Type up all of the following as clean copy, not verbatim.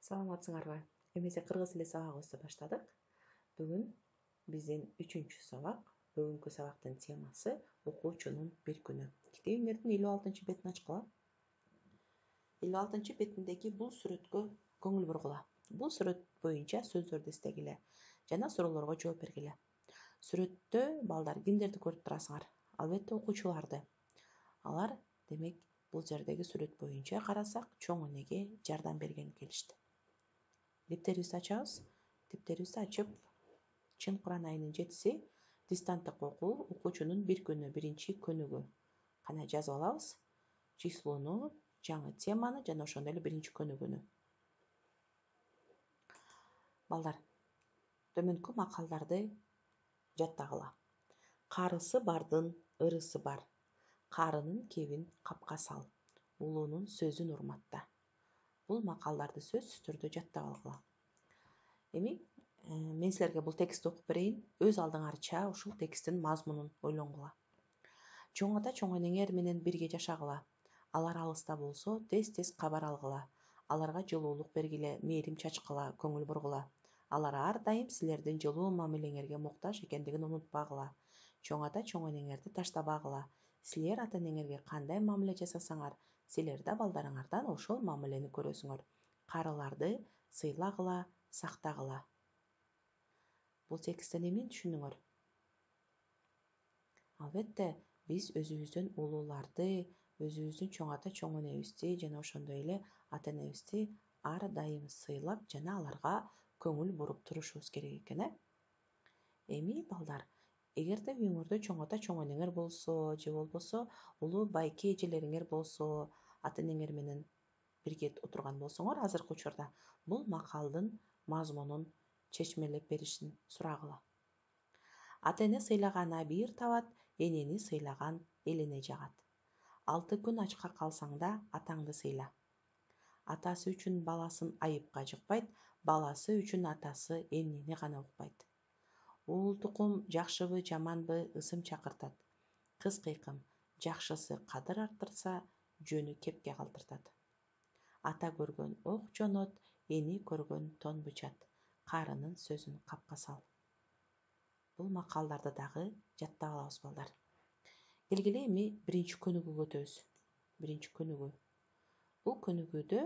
Саламатсыңарбы? Эмесе кыргыз тили сабагыбызды баштадык. Бүгүн биздин 3-чү сабак. Бүгүнкү сабактын темасы окуучунун бир күнү. Китебиңердин 56 бетин ачкыла. 56 бетиндеги бул сүрөткө көңүл бургула. Бул сүрөт боюнча сөздөрдү эстегиле жана суроолорго жооп бергиле. Сүрөттө балдар кимдерди көрүп турасыңар? Албетте окуучуларды. Алар демек бул жердеги сүрөт боюнча карасак, чоң энеге жардам берген келишти. Диптерибизди ачабыз. Диптерибизди ачып, Чын Куран айынын 7-си дистанттык окуу окуучунун бир күнү, биринчи көнүгүү. Кана жазып алабыз. Числону, жаңы теманы жана ошондой эле биринчи көнүгүүнү. Балдар, төмөнкү макалдарды жаттагыла. Карысы бардын ырысы бар. Карынын кебин капка сал. Улуунун сөзүн урматта. Бул макалдарды сөзсүз түрдө жаттап алгыла. Эми мен силерге бул текстти окуп берейин. Өз алдыңарча ушул тексттин мазмунун ойлонгула. Чоң ата чоң энеңер менен бирге жашагыла. Алар алыста болсо, тез-тез кабар алгыла. Аларга жылуулук бергиле, мээрим чачкыла, көңүл бургула. Алар ар дайым силердин жылуу мамилеңерге муктаж экендигин унутпагыла. Чоң ата чоң энеңерди таштабагыла. Силер ата энеңерге кандай мамиле жасасаңар, силер да балдарыңардан ошол мамилени көрөсүңөр. Карыларды сыйлагыла, сактагыла. Бул тексттен эмнени түшүндүңөр? Албетте, биз өзүбүздүн улууларды, өзүбүздүн чоң ата чоң энебизди жана ошондой эле ата энебизди ар дайым сыйлап жана аларга көңүл буруп турушубуз керек экен, Эми балдар, эгерде үйүңөрдө чоң ата чоң энеңер болсо, же болбосо улуу байке эжелериңер болсо, ата энеңер менен бирге отурган болсоңор, азыркы учурда бул макалдын мазмунун чечмелеп беришин сурагыла. Ата эне сыйлаган бир табат, энени сыйлаган элене жагат. 6 күн ачка калсаң да атаңды сыйла. Атасы үчүн баласын айыпка жыкпайт, баласы үчүн атасы эмнени гана укпайт. Уул тукум жакшыбы, жаманбы ысым чакыртат. Кыз кыйкым, жакшысы кадыр арттырса, жөнү кепке калтыртат. Ата көргөн ок жонот, эни көргөн тон бычат. Карынын сөзүн капка сал. Бул макалдарды дагы жаттап алабыз, балдар. Келгиле эми биринчи көнүгүүгө өтөбүз. Биринчи көнүгүү. Бул көнүгүүдө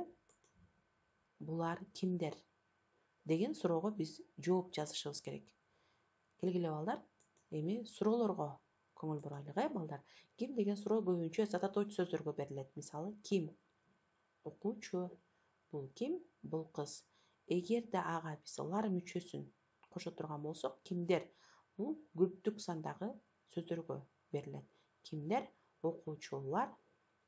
булар кимдер деген суроого биз жооп жазышыбыз керек. Келгиле балдар, эми суроолорго көңүл бурайлык, балдар. Ким деген суроо көбүнчө задаточу сөздөргө берилет. Мисалы, ким? Окуучу. Бул ким? Бул кыз. Эгерде ага биз лар мүчөсүн кошо турган болсок, кимдер? Бул көптүк сандагы сөздөргө берилет. Кимдер? Окуучулар.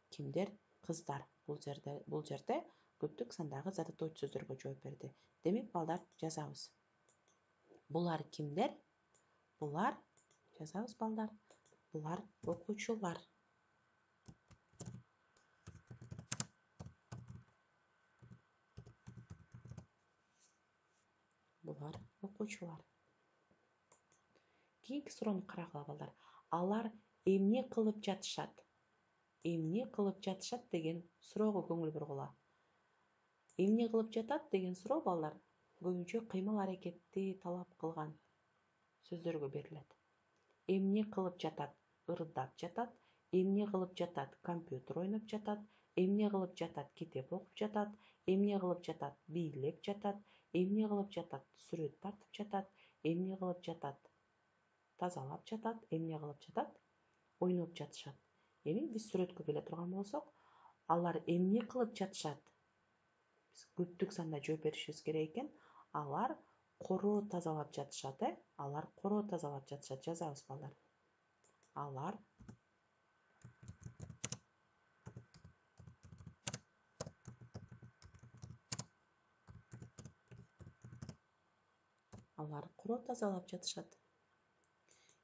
Кимдер? Кыздар. Бул жерде көптүк сандагы задаточу сөздөргө жооп берди. Демек, балдар, жазабыз. Булар кимдер? Булар, жазабыз, балдар. Булар окуучулар. Булар окуучулар. Кийинки суроону карагыла, балдар. Алар эмне кылып жатышат? Эмне кылып жатышат деген суроого көңүл бургула. Эмне кылып жатат деген суроо, балдар, көбүнчө кыймыл аракетти талап кылган сөздөргө берилет. Эмне кылып жатат? Ырдап жатат. Эмне кылып жатат? Компьютер ойноп жатат. Эмне кылып жатат? Китеп окуп жатат. Эмне кылып жатат? Бийлеп жатат. Эмне кылып жатат? Сүрөт тартып жатат. Эмне кылып жатат? Тазалап жатат. Эмне кылып жатат? Ойноп жатышат. Эми биз сүрөткө келе турган болсок, алар эмне кылып жатышат? Биз көптүк санда жооп беришибиз керек экен. Алар короо тазалап жатышат, Алар короо тазалап жатышат. Жазабыз, балдар. Алар короо тазалап жатышат.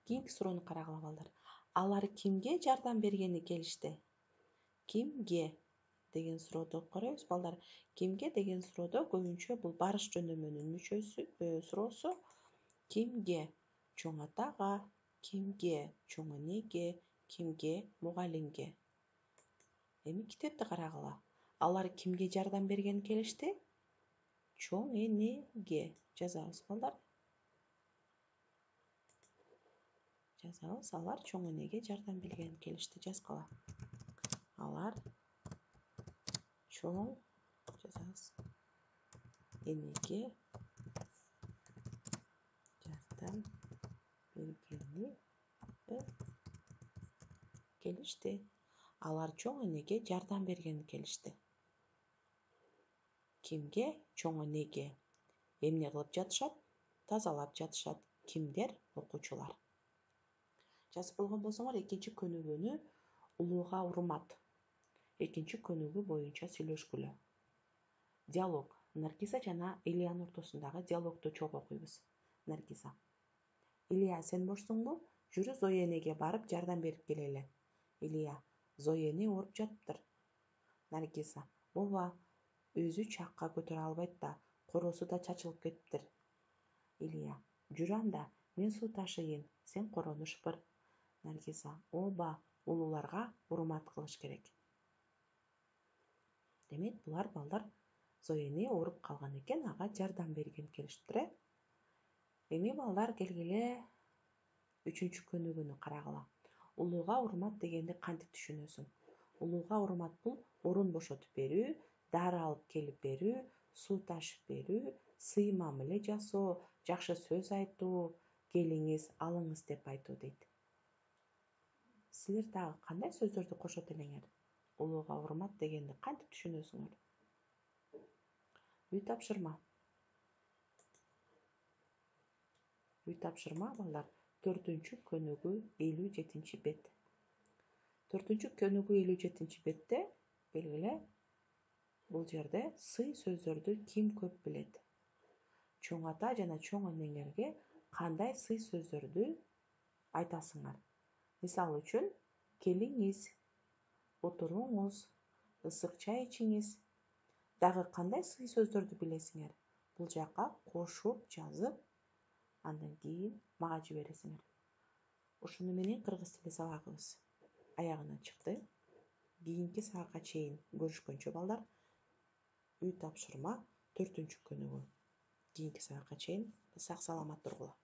Кийинки суроону карагыла, балдар. Алар кимге жардам бергени келишти? Кимге деген суроодо карайбыз, балдар. Кимге деген суроодо көбүнчө бул барыш жөндөмүнүн суроосу. Кимге? Чоң атага. Кимге? Чоң энеге. Кимге? Мугалимге. Эми китепти карагыла. Алар кимге жардам берген келишти? чоң энеге жазабыз балдар. Жазабыз, алар чоң энеге жардам берген келишти. Жазгыла. Алар чоң жазабыз энеге жардам бергени келишти. Алар чоң энеге жардам бергени келишти. Кимге? Чоң энеге. Эмне кылып жатышат? Тазалап жатышат. Кимдер? Окуучулар. Жазып болгон болсоңор, экинчи көнүгүүнү улууга урмат. Экинчи көнүгүү боюнча сүйлөшкүлө. Диалог. Наргиза жана Илиянын ортосундагы диалогду чогуу окуйбуз. Наргиза. Илия, сен бошсуңбу? Жүрү Зоя энеге барып жардам берип келели. Илия. Зоя эне ооруп жатыптыр. Наргиза. Ооба, өзү чакка көтөрө албайт да, коросу да чачылып кетиптир. Илия. Жүрү анда, мен суу ташыйын, сен корону шыпыр. Наргиза. Ооба, улууларга урмат кылыш керек. Демек, булар балдар Зоя эне ооруп калган экен, ага жардам берген келиштир. Эми балдар келгиле үчүнчү көнүгүүнү карагыла. Улууга урмат дегенди кантип түшүнөсүң? Улууга урмат бул орун бошотуп берүү, дары алып келип берүү, суу ташып берүү, сый мамиле жасоо, жакшы сөз айтуу, келиңиз, алыңыз деп айтуу дейт. Силер дагы кандай сөздөрдү кошот элеңер? Улууга урмат дегенди кантип түшүнөсүңөр? Үй тапшырма. Үй тапшырма балдар 4-чү көнүгүү 57-чи бет. 4-чү көнүгүү 57-чи бетте белгиле бул жерде сый сөздөрдү ким көп билет? Чоң ата жана чоң энеңерге кандай сый сөздөрдү айтасыңар? Мисалы үчүн, келиңиз, отуруңуз, ысык чай ичиңиз. Дагы кандай сый сөздөрдү билесиңер? Бул жакка кошуп жазып, андан кийин мага жибересиңер. Ушуну менен кыргыз тили сабагыбыз аягына чыкты. Кийинки сабакка чейин көрүшкөнчө балдар. Үй тапшырма 4-чү көнүгүү. Кийинки сабакка чейин сак саламат тургула.